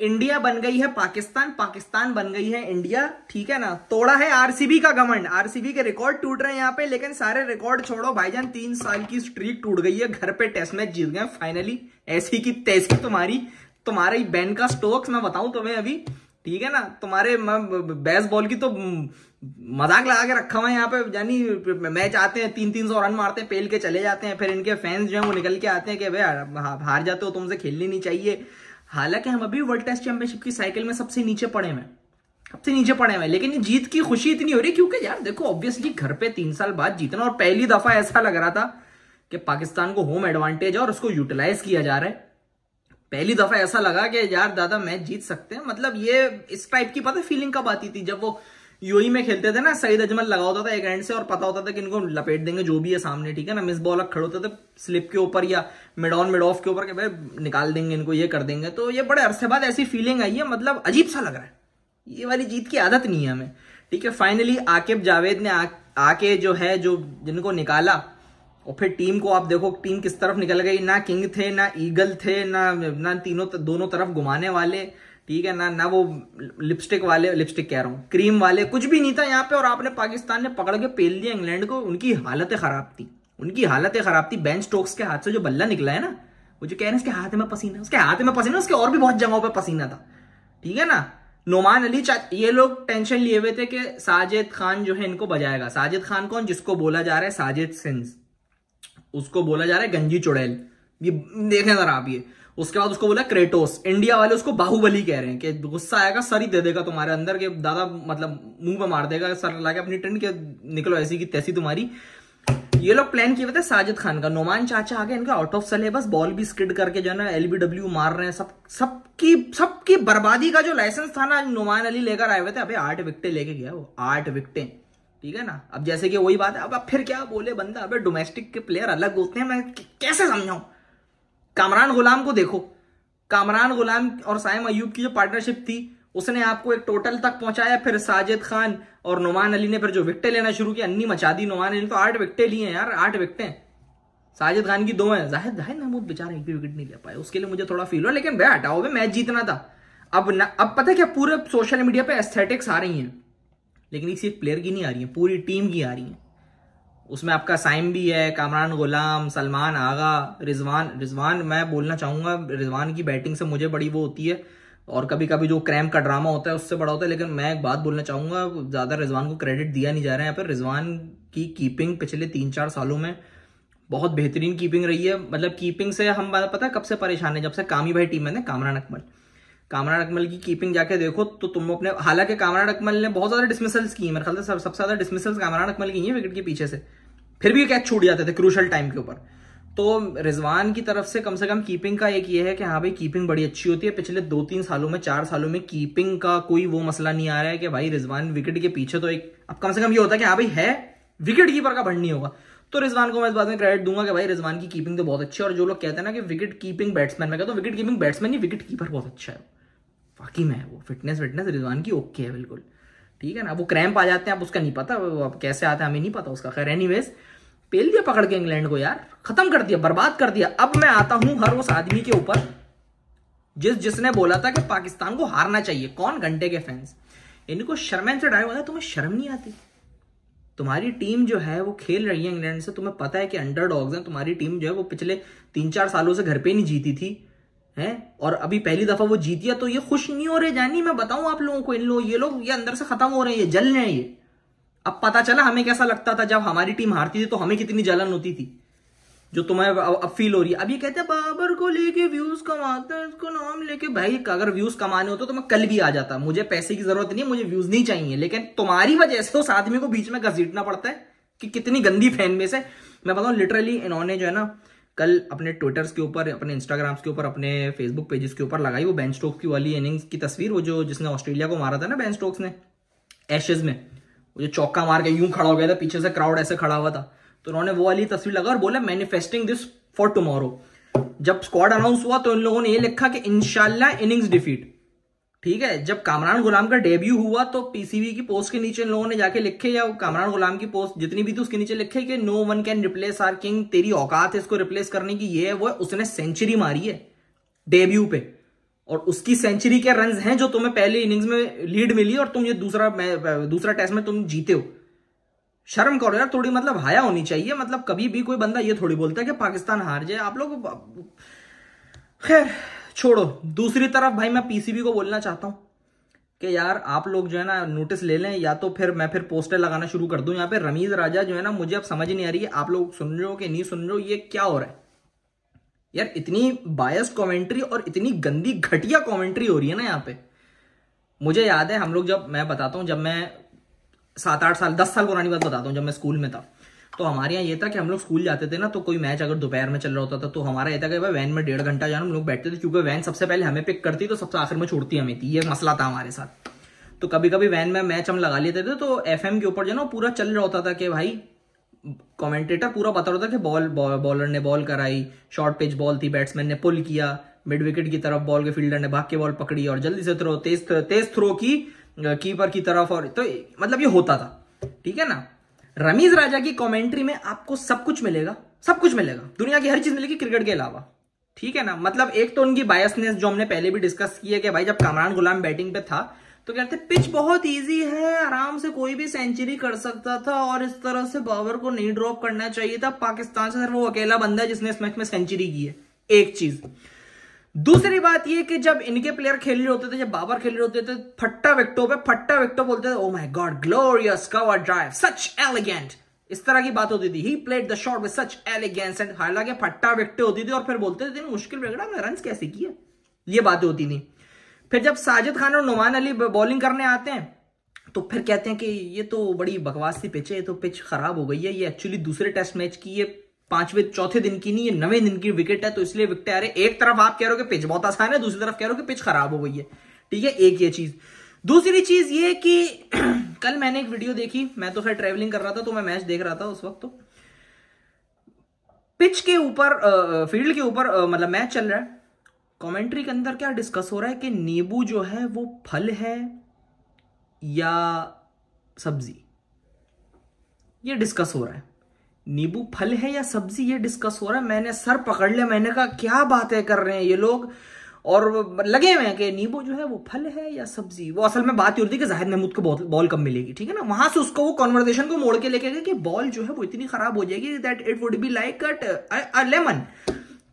India बन गई है पाकिस्तान, पाकिस्तान बन गई है इंडिया, ठीक है ना। तोड़ा है आरसीबी का घमंड, आरसीबी के रिकॉर्ड टूट रहे हैं यहाँ पे, लेकिन सारे रिकॉर्ड छोड़ो भाईजान, 3 साल की स्ट्रीक टूट गई है, घर पे टेस्ट मैच जीत गए फाइनली, ऐसी की तैसी तुम्हारी बैन का स्टोक्स मैं बताऊं तुम्हें अभी, ठीक है ना। तुम्हारे बेसबॉल की तो मजाक लगा के रखा हुआ है यहाँ पे, यानी मैच आते हैं 300-300 रन मारते हैं, पेल के चले जाते हैं, फिर इनके फैंस जो है वो निकल के आते हैं कि भाई हार जाते हो, तुमसे खेलनी नहीं चाहिए। हालांकि हम अभी वर्ल्ड टेस्ट चैंपियनशिप की साइकिल में सबसे नीचे पड़े हुए, लेकिन ये जीत की खुशी इतनी हो रही क्योंकि यार देखो ऑब्वियसली घर पे 3 साल बाद जीतना, और पहली दफा ऐसा लग रहा था कि पाकिस्तान को होम एडवांटेज है और उसको यूटिलाइज किया जा रहा है। पहली दफा ऐसा लगा कि यार दादा मैच जीत सकते हैं, मतलब ये इस टाइप की पता फीलिंग कब आती थी, जब वो यूएई में खेलते थे ना, सईद अजमल लगा होता था एक एंड से और पता होता था कि इनको लपेट देंगे जो भी है सामने, ठीक है ना। मिस बॉलर खड़े होते थे स्लिप के ऊपर या मिड ऑन मिड ऑफ के ऊपर कि भाई निकाल देंगे इनको, ये कर देंगे। तो ये बड़े अरसे बाद ऐसी फीलिंग आई है, मतलब अजीब सा लग रहा है, ये वाली जीत की आदत नहीं है हमें, ठीक है। फाइनली आकिब जावेद ने आके जो है जो जिनको निकाला, और फिर टीम को आप देखो टीम किस तरफ निकल गई, ना किंग थे ना ईगल थे ना दोनों तरफ घुमाने वाले, ठीक है ना वो लिपस्टिक कह रहा हूं क्रीम वाले, कुछ भी नहीं था यहाँ पे। और आपने पाकिस्तान ने पकड़ के पेल दिया इंग्लैंड को, उनकी हालतें खराब थी। बेन स्टोक्स के हाथ से जो बल्ला निकला है ना, वो जो कह रहे हैं उसके हाथ में पसीना, उसके और भी बहुत जगहों पे पसीना था, ठीक है ना। नोमान अली ये लोग टेंशन लिए हुए थे कि साजिद खान जो है इनको बजाएगा। साजिद खान कौन, जिसको बोला जा रहा है साजिद सिंस, उसको बोला जा रहा है गंजी चुड़ैल, ये देखें जरा आप ये। उसके बाद उसको बोला क्रेटोस, इंडिया वाले उसको बाहुबली कह रहे हैं कि गुस्सा आएगा सर ही दे देगा तुम्हारे अंदर के दादा, मतलब मुंह पे मार देगा सर लाके अपनी टेंट के, निकलो ऐसी की तैसी तुम्हारी। ये लोग प्लान किए हुए थे साजिद खान का। नोमान चाचा आ गए इनका आउट ऑफ सिलेबस, बॉल भी स्किड करके जो है ना एलबीडब्ल्यू मार रहे हैं, सबकी बर्बादी का जो लाइसेंस था ना नोमान अली लेकर आए हुए थे। अबे 8 विकेटें लेके गया वो, 8 विकेटें, ठीक है ना। अब जैसे कि वही बात है, अब फिर क्या बोले बंदा, अबे डोमेस्टिक के प्लेयर अलग होते हैं, मैं कैसे समझाऊं। कामरान गुलाम को देखो, कामरान गुलाम और साइम अयूब की जो पार्टनरशिप थी उसने आपको एक टोटल तक पहुंचाया, फिर साजिद खान और नोमान अली ने फिर जो विकेटें लेना शुरू किया, अन्नी मचा दी। नोमान अली तो 8 विकेटें ली हैं यार, 8 विकेटें, साजिद खान की 2 हैं। जाहिद महमूद बेचारा एक भी विकेट नहीं ले पाए, उसके लिए मुझे थोड़ा फील हो, लेकिन भाई हटाओ, मैच जीतना था। अब पता है क्या, पूरे सोशल मीडिया पे एस्थेटिक्स आ रही हैं, लेकिन किसी एक प्लेयर की नहीं आ रही है, पूरी टीम की आ रही है। उसमें आपका साइम भी है, कामरान गुलाम, सलमान आगा, रिजवान मैं बोलना चाहूंगा, रिजवान की बैटिंग से मुझे बड़ी वो होती है, और कभी कभी जो क्रैम्प का ड्रामा होता है उससे बड़ा होता है। लेकिन मैं एक बात बोलना चाहूंगा, ज्यादा रिजवान को क्रेडिट दिया नहीं जा रहा है यहाँ पर। रिजवान की कीपिंग पिछले 3-4 सालों में बहुत बेहतरीन कीपिंग रही है। मतलब कीपिंग से हम पता है कब से परेशान है, जब से कामी भाई टीम में थे, कामरान अकमल की कीपिंग जाके देखो तो तुम अपने, हालांकि कामरान अकमल ने बहुत ज्यादा डिसमिसल्स की, मेरे ख्याल से सबसे ज्यादा डिसमिसल्स कामरान अकमल की है विकेट के पीछे से, फिर भी कैच छूट जाते थे क्रूशल टाइम के ऊपर। तो रिजवान की तरफ से कम कीपिंग का एक ये है कि हाँ भाई कीपिंग बड़ी अच्छी होती है। पिछले 2-3 सालों में 4 सालों में कीपिंग का कोई वो मसला नहीं आ रहा है कि भाई रिजवान विकेट के पीछे, तो एक अब कम से कम ये होता है कि हाँ भाई है विकेट कीपर का भंड नहीं होगा। तो रिजवान को मैं इस बात में क्रेडिट दूंगा कि भाई रिजवान की कीपिंग तो बहुत अच्छी है। और जो लोग कहते हैं ना कि विकेट कीपिंग बैट्समैन, मैं कहता हूँ विकेट कीपिंग बैट्समैन नहीं, विकेट कीपर बहुत अच्छा है वाकई में। वो फिटनेस रिजवान की ओके है बिल्कुल, ठीक है ना। वो क्रैम्प आ जाते हैं, अब उसका नहीं पता, अब कैसे आता है हमें नहीं पता उसका। खैर एनीवेज, पेल दिया पकड़ के इंग्लैंड को यार, खत्म कर दिया, बर्बाद कर दिया। अब मैं आता हूं हर उस आदमी के ऊपर जिसने बोला था कि पाकिस्तान को हारना चाहिए। कौन? घंटे के फैंस। इनको शर्म से ड्राइव होता है, तुम्हें शर्म नहीं आती? तुम्हारी टीम जो है वो खेल रही है इंग्लैंड से, तुम्हें पता है कि अंडरडॉग्स हैं। तुम्हारी टीम जो है वो पिछले 3-4 सालों से घर पे नहीं जीती थी है, और अभी पहली दफा वो जीती है, तो ये खुश नहीं हो रहे जानी। मैं बताऊं आप लोगों को, ये लोग ये अंदर से खत्म हो रहे हैं, ये जल रहे हैं ये। अब पता चला हमें कैसा लगता था जब हमारी टीम हारती थी, तो हमें कितनी जलन होती थी, जो तुम्हें अब फील हो रही है। अब ये कहते हैं बाबर को लेके व्यूज कमाते हैं, इसको नाम लेके। भाई अगर व्यूज कमाने होते तो मैं कल भी आ जाता, मुझे पैसे की जरूरत नहीं है, मुझे व्यूज नहीं चाहिए। लेकिन तुम्हारी वजह से उस आदमी को बीच में घसीटना पड़ता है कि कितनी गंदी फैन बेस है। मैं बताऊं लिटरली, इन्होंने जो है ना कल अपने ट्विटर्स के ऊपर, अपने इंस्टाग्राम्स के ऊपर, अपने फेसबुक पेजेस के ऊपर लगाई वो बेन स्टोक्स की वाली इनिंग्स की तस्वीर, वो जो जिसने ऑस्ट्रेलिया को मारा था ना बेन स्टोक्स ने एशेज में, वो जो चौका मार के यूं खड़ा हो गया था, पीछे से क्राउड ऐसे खड़ा हुआ था, तो उन्होंने वो वाली तस्वीर लगा और बोला मैनिफेस्टिंग दिस फॉर टुमारो। जब स्क्वाड अनाउंस हुआ तो इन लोगों ने ये लिखा कि इंशाल्लाह इनिंग्स डिफीट, ठीक है। जब कामरान गुलाम का डेब्यू हुआ तो पीसीबी की पोस्ट के नीचे इन लोगों ने जाके लिखे, या कामरान गुलाम की पोस्ट जितनी भी थी उसके नीचे लिखे कि no one can replace our king, तेरी औकात है इसको रिप्लेस करने की, ये है वो है। उसने सेंचुरी मारी है डेब्यू पे, और उसकी सेंचुरी के रन्स हैं जो तुम्हें पहले इनिंग्स में लीड मिली और तुम ये दूसरा टेस्ट में तुम जीते हो। शर्म करो यार थोड़ी, मतलब हाया होनी चाहिए। मतलब कभी भी कोई बंदा ये थोड़ी बोलता है कि पाकिस्तान हार जाए। आप लोग खैर छोड़ो। दूसरी तरफ भाई मैं पीसीबी को बोलना चाहता हूं कि यार आप लोग जो है ना नोटिस ले लें, या तो फिर मैं फिर पोस्टर लगाना शुरू कर दूं यहाँ पे। रमीज राजा जो है ना, मुझे अब समझ नहीं आ रही है आप लोग सुन रहे हो कि नहीं सुन रहे हो, ये क्या हो रहा है यार। इतनी बायस्ड कमेंट्री और इतनी गंदी घटिया कमेंट्री हो रही है ना यहाँ पे। मुझे याद है हम लोग जब, मैं बताता हूँ, जब मैं 7-8 साल 10 साल पुरानी बात बताता हूँ, जब मैं स्कूल में था तो हमारे यहाँ ये था कि हम लोग स्कूल जाते थे ना, तो कोई मैच अगर दोपहर में चल रहा होता था तो हमारा ये था कि भाई वैन में 1.5 घंटा जाना हम लोग बैठते थे, क्योंकि वैन सबसे पहले हमें पिक करती तो सबसे आखिर में छोड़ती हमें थी। ये मसला था हमारे साथ। तो कभी कभी वैन में मैच हम लगा लेते थे तो एफएम के ऊपर जो ना पूरा चल रहा होता था कि भाई कमेंटेटर पूरा बता रहा था कि बॉलर ने बॉल कराई, शॉर्ट पिच बॉल थी, बैट्समैन ने पुल किया, मिड विकेट की तरफ बॉल के फील्डर ने भाग के बॉल पकड़ी और जल्दी से थ्रो, तेज थ्रो की कीपर की तरफ। और तो मतलब ये होता था, ठीक है ना। रमीज राजा की कमेंट्री में आपको सब कुछ मिलेगा, सब कुछ मिलेगा, दुनिया की हर चीज मिलेगी क्रिकेट के अलावा, ठीक है ना। मतलब एक तो उनकी बायसनेस जो हमने पहले भी डिस्कस की है कि भाई जब कामरान गुलाम बैटिंग पे था तो कहते पिच बहुत इजी है, आराम से कोई भी सेंचुरी कर सकता था और इस तरह से बाबर को नहीं ड्रॉप करना चाहिए था। पाकिस्तान से सिर्फ वो अकेला बंदा है जिसने इस मैच में सेंचुरी की है, एक चीज। दूसरी बात ये कि जब इनके प्लेयर खेल रहे होते थे, जब बाबर खेल रहे होते थे, फट्टा विकेटों बोलते थे, oh my god glorious cover drive, such elegant, इस तरह की बात होती थी। He played the shot with such elegance and, हालांकि फट्टा विकेट होती थी और फिर बोलते थे मुश्किल विकेट हमने रन कैसे किए, ये बातें होती थी। फिर जब साजिद खान और नुमान अली बॉलिंग करने आते हैं तो फिर कहते हैं कि ये तो बड़ी बकवास सी पिच है, ये तो पिच खराब हो गई है, ये एक्चुअली दूसरे टेस्ट मैच की, ये चौथे दिन की नहीं, ये 9वें दिन की विकेट है, तो इसलिए विकेट आ रहे। एक तरफ आप कह रहे हो कि पिच बहुत आसान है, दूसरी तरफ कह रहे हो कि पिच खराब हो गई है, ठीक है। एक ये चीज। दूसरी चीज ये कि कल मैंने एक वीडियो देखी, मैं तो खैर ट्रेवलिंग कर रहा था तो मैं मैच देख रहा था उस वक्त। तो पिच के ऊपर, फील्ड के ऊपर मतलब मैच चल रहा है, कमेंट्री के अंदर क्या डिस्कस हो रहा है कि नींबू जो है वो फल है या सब्जी, ये डिस्कस हो रहा है। नींबू फल है या सब्जी, ये डिस्कस हो रहा है। मैंने सर पकड़ लिया, मैंने कहा क्या बातें कर रहे हैं ये लोग, और लगे हुए हैं कि नींबू जो है वो फल है या सब्जी। वो असल में बात ये होती है कि जाहिद महमूद को बॉल कम मिलेगी, ठीक है ना। वहां से उसको वो कॉन्वर्सेशन को मोड़ के लेके गए कि बॉल जो है वो इतनी खराब हो जाएगी that it would be like a lemon.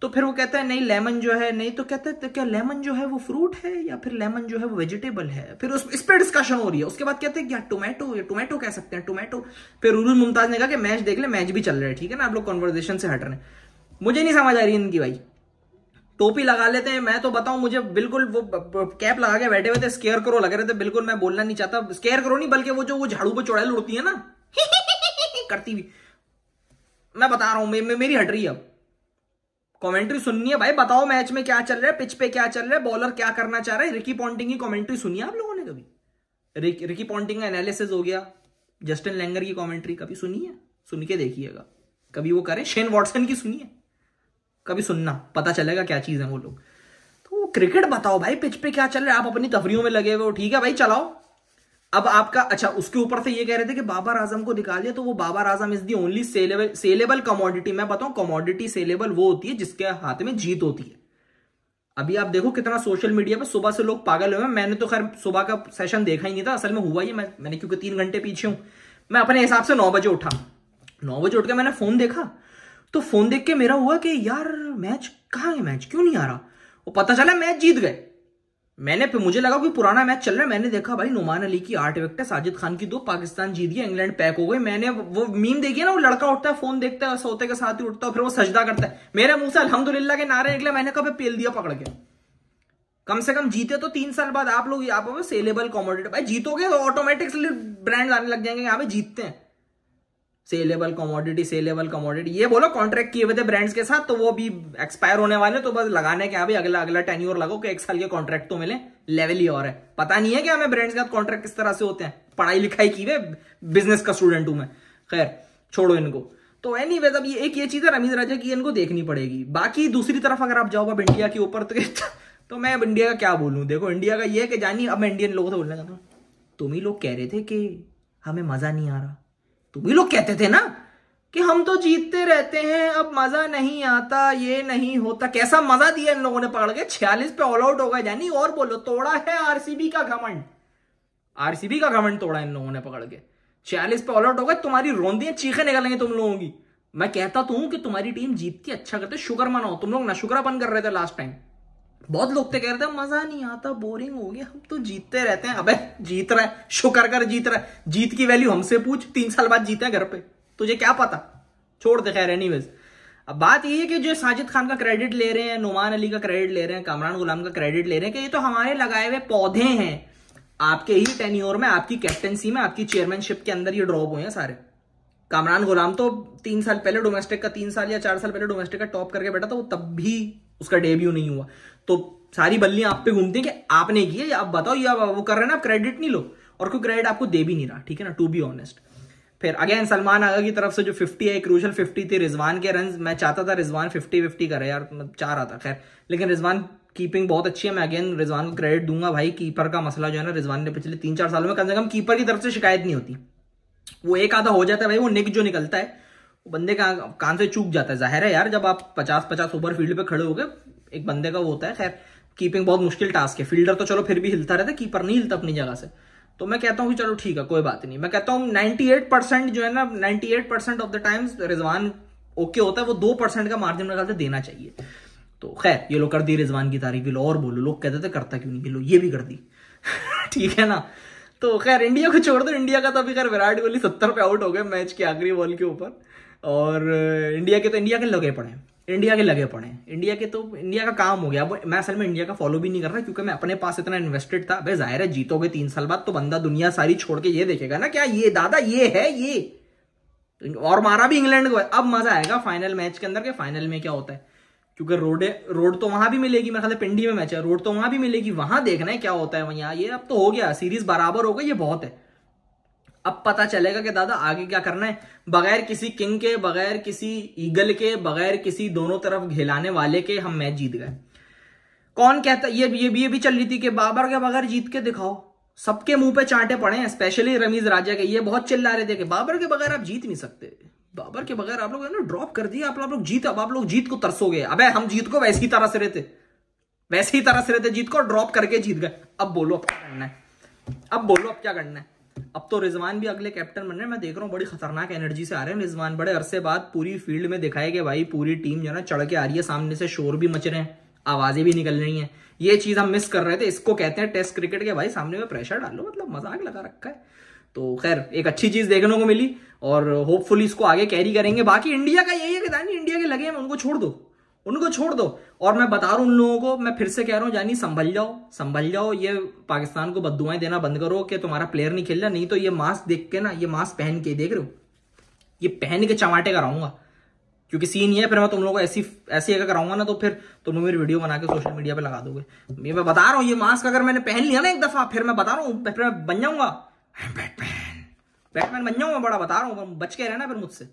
तो फिर वो कहता है नहीं लेमन जो है नहीं, तो कहता है तो क्या लेमन जो है वो फ्रूट है या फिर लेमन जो है वो वेजिटेबल है। फिर इस पर डिस्कशन हो रही है। उसके बाद कहते हैं क्या टोमेटो कह सकते हैं, टोमेटो। फिर उरुल मुमताज ने कहा कि मैच देख ले, मैच भी चल रहा है, ठीक है ना, आप लोग कॉन्वर्सेशन से हट रहे हैं। मुझे नहीं समझ आ रही इनकी भाई। टोपी लगा लेते हैं, मैं तो बताऊं मुझे बिल्कुल वो कैप लगा के बैठे हुए थे, स्केयर करो लग रहे थे, बिल्कुल मैं बोलना नहीं चाहता, स्केयर करो नहीं बल्कि वो झाड़ू पे चौड़ैल उड़ती है ना करती हुई, मैं बता रहा हूं मेरी हट रही है। अब कमेंट्री सुननी है भाई, बताओ मैच में क्या चल रहा है, पिच पे क्या चल रहा है, बॉलर क्या करना चाह रहा है। रिकी पॉन्टिंग की कमेंट्री सुनी है आप लोगों ने कभी? रिकी पॉन्टिंग का एनालिसिस हो गया, जस्टिन लैंगर की कमेंट्री कभी सुनी है? सुन के देखिएगा, कभी वो करें। शेन वॉटसन की सुनिए, कभी सुनना, पता चलेगा क्या चीज है वो लोग। तो क्रिकेट बताओ भाई, पिच पे क्या चल रहा है, आप अपनी तफरीयों में लगे हुए हो, ठीक है भाई चलाओ। अब आपका अच्छा, उसके ऊपर से ये कह रहे थे कि बाबर आजम को निकालिए, तो वो Babar Azam is the only saleable commodity. मैं बताऊं कमोडिटी सेलेबल वो होती है जिसके हाथ में जीत होती है। अभी आप देखो कितना सोशल मीडिया पे सुबह से लोग पागल हुए हैं। मैंने तो खैर सुबह का सेशन देखा ही नहीं था, असल में हुआ ही मैंने क्योंकि 3 घंटे पीछे हूं। मैं अपने हिसाब से 9 बजे उठा, 9 बजे उठ के मैंने फोन देखा, तो फोन देख के मेरा हुआ कि यार मैच कहाँ है, मैच क्यों नहीं आ रहा। वो पता चला मैच जीत गए। मुझे लगा कोई पुराना मैच चल रहा है, मैंने देखा भाई नुमान अली की 8 विकेट, साजिद खान की 2, पाकिस्तान जीत गया, इंग्लैंड पैक हो गई। मैंने वो मीम देखी ना, वो लड़का उठता है फोन देखता है, सोते के साथ ही उठता है, फिर वो सजदा करता है, मेरे मुंह से अल्हम्दुलिल्लाह के नारे निकले। मैंने कहा पेल दिया पकड़ के, कम से कम जीते तो 3 साल बाद। आप लोग यहाँ पे सेलेबल कमोडिटी, भाई जीतोगे तो ऑटोमेटिकली ब्रांड आने लग जाएंगे, यहाँ पे जीतते हैं। सेलेबल कमोडिटी, ये बोलो कॉन्ट्रैक्ट किए हुए थे ब्रांड्स के साथ, तो वो भी एक्सपायर होने वाले, तो बस लगाने के अगला टेन्योर लगो कि 1 साल के कॉन्ट्रैक्ट तो मिले, लेवल ही और है। पता नहीं है कि हमें ब्रांड्स के साथ कॉन्ट्रैक्ट किस तरह से होते हैं, पढ़ाई लिखाई की हुए बिजनेस का स्टूडेंट हूं मैं। खैर छोड़ो इनको। तो एनीवेज अब ये एक ये चीज है रमीज राजा की, इनको देखनी पड़ेगी। बाकी दूसरी तरफ अगर आप जाओ अब इंडिया के ऊपर, तो मैं अब इंडिया का क्या बोलूं। देखो इंडिया का ये है कि जानिए, अब मैं इंडियन लोगों से बोलना चाहता हूं, तुम ही लोग कह रहे थे कि हमें मजा नहीं आ रहा, तुम ही लोग कहते थे ना कि हम तो जीतते रहते हैं, अब मजा नहीं आता, ये नहीं होता। कैसा मजा दिया इन लोगों ने पकड़ के, 46 पे ऑल आउट हो गए जानी। और बोलो, तोड़ा है आरसीबी का घमंड, आरसीबी का घमंड तोड़ा इन लोगों ने पकड़ के। 46 पे ऑल आउट हो गए, तुम्हारी रोंदियां चीखें निकलेंगी तुम लोगों की। मैं कहता तो हूं कि तुम्हारी टीम जीतती अच्छा करते, शुगर मनाओ। तुम लोग नशुकरापन कर रहे थे लास्ट टाइम, बहुत लोग तो कह रहे थे मजा नहीं आता, बोरिंग हो गया, हम तो जीतते रहते हैं। अबे जीत रहा है, शुक्र कर जीत रहा है। जीत की वैल्यू हमसे पूछ, 3 साल बाद जीते हैं घर पे, तुझे क्या पता। छोड़ दे, खैर एनीवेज। अब बात यह है कि जो साजिद खान का क्रेडिट ले रहे हैं, नुमान अली का क्रेडिट ले रहे हैं, कामरान गुलाम का क्रेडिट ले रहे हैं कि ये तो हमारे लगाए हुए पौधे हैं, आपके ही टेन्योर में, आपकी कैप्टनसी में, आपकी चेयरमैनशिप के अंदर ये ड्रॉप हुए हैं सारे। कामरान गुलाम तो 3 साल पहले डोमेस्टिक का, 3 साल या 4 साल पहले डोमेस्टिक का टॉप करके बैठा था, वो तब भी उसका डेब्यू नहीं हुआ। तो सारी बल्लियां आप पे घूमती हैं कि आपने की है, आप बताओ, या वो कर रहे हैं ना, आप क्रेडिट नहीं लो, और कोई क्रेडिट आपको दे भी नहीं रहा, ठीक है ना, टू बी ऑनेस्ट। फिर अगेन सलमान आगा की तरफ से जो 50 है, क्रूशल 50 थी। रिजवान के रन, मैं चाहता था रिजवान 50-50 करे यार, मैं चाह रहा था, खैर, लेकिन रिजवान कीपिंग बहुत अच्छी है। मैं अगेन रिजवान को क्रेडिट दूंगा भाई। कीपर का मसला जो है ना, रिजवान ने पिछले 3-4 सालों में कम से कम कीपर की तरफ से शिकायत नहीं होती। वो एक आधा हो जाता है भाई, वो निक जो निकलता है वो बंदे का कान से चूक जाता है। जाहिर है यार, जब आप 50-50 ओवर फील्ड पे खड़े हो गए, एक बंदे का वो होता है। खैर, कीपिंग बहुत मुश्किल टास्क है। फील्डर तो चलो फिर भी हिलता रहता है, कीपर नहीं हिलता अपनी जगह से। तो मैं कहता हूँ कि चलो ठीक है, कोई बात नहीं। मैं कहता हूँ 98% जो है ना, 98% of the times Rizwan okay होता है। वो 2% का मार्जिन निकालते देना चाहिए। तो खैर, ये लोग कर दी रिजवान की तारीफ, ये लो और बोलो, लोग कहते थे करता क्यों नहीं, ये लो ये भी कर दी। ठीक है ना। तो खैर, इंडिया को छोड़ दो। इंडिया का तो अभी खैर विराट कोहली 70 पे आउट हो गए मैच के आखिरी बॉल के ऊपर। और इंडिया के लगे पड़े हैं, इंडिया का काम हो गया। अब मैं असल में इंडिया का फॉलो भी नहीं कर रहा, क्योंकि मैं अपने पास इतना इन्वेस्टेड था। भाई जाहिर है, जीतोगे 3 साल बाद तो बंदा दुनिया सारी छोड़ के ये देखेगा ना, क्या ये दादा ये है ये। और मारा भी इंग्लैंड को। अब मजा आएगा फाइनल मैच के अंदर के फाइनल में क्या होता है, क्योंकि रोड तो वहां भी मिलेगी। मैं ख्याल पिंडी में मैच है, रोड तो वहां भी मिलेगी, वहां देखना है क्या होता है वहां। ये अब तो हो गया, सीरीज बराबर हो गई, ये बहुत है। अब पता चलेगा कि दादा आगे क्या करना है। बगैर किसी किंग के, बगैर किसी ईगल के, बगैर किसी दोनों तरफ घिलाने वाले के हम मैच जीत गए। कौन कहता, ये भी चल रही थी कि बाबर के बगैर जीत के दिखाओ। सबके मुंह पे चांटे पड़े हैं, स्पेशली रमीज राजा के। ये बहुत चिल्ला रहे थे कि बाबर के बगैर आप जीत नहीं सकते, बाबर के बगैर आप लोग ना ड्रॉप कर दिया, आप लोग जीत, अब आप लोग जीत को तरसोगे। अबे हम जीत को वैसी तरह से रहते, जीत को ड्रॉप करके जीत गए। अब बोलो अब क्या करना है, अब तो रिजवान भी अगले कैप्टन बन रहे हैं। मैं देख रहा हूँ बड़ी खतरनाक एनर्जी से आ रहे हैं रिजवान। बड़े अरसे बाद पूरी फील्ड में दिखाए कि भाई पूरी टीम जो है ना चढ़ के आ रही है, सामने से शोर भी मच रहे हैं, आवाजें भी निकल रही हैं। ये चीज हम मिस कर रहे थे। इसको कहते हैं टेस्ट क्रिकेट के भाई, सामने में प्रेशर डालो, मतलब मजाक लगा रखा है। तो खैर, एक अच्छी चीज देखने को मिली और होपफुली इसको आगे कैरी करेंगे। बाकी इंडिया का यही है कि जानी, इंडिया के लगे हैं, उनको छोड़ दो। और मैं बता रहा हूं उन लोगों को, मैं फिर से कह रहा हूं, जानी संभल जाओ। ये पाकिस्तान को बद्दुआएं देना बंद करो कि तुम्हारा प्लेयर नहीं खेल रहा। नहीं तो ये मास्क देख के ना, ये मास्क पहन के देख रहे हो, ये पहन के चमाटे कराऊंगा। क्योंकि सीन ये है, फिर मैं तुम लोगों को ऐसी अगर कराऊंगा ना, तो फिर तुम लोग मेरी वीडियो बना के सोशल मीडिया पे लगा दोगे। ये मैं बता रहा हूँ, ये मास्क अगर मैंने पहन लिया ना एक दफा, फिर मैं बता रहा हूँ, फिर मैं बन जाऊंगा बैटमैन बन जाऊंगा। बड़ा बता रहा हूँ, बच के रहना फिर मुझसे।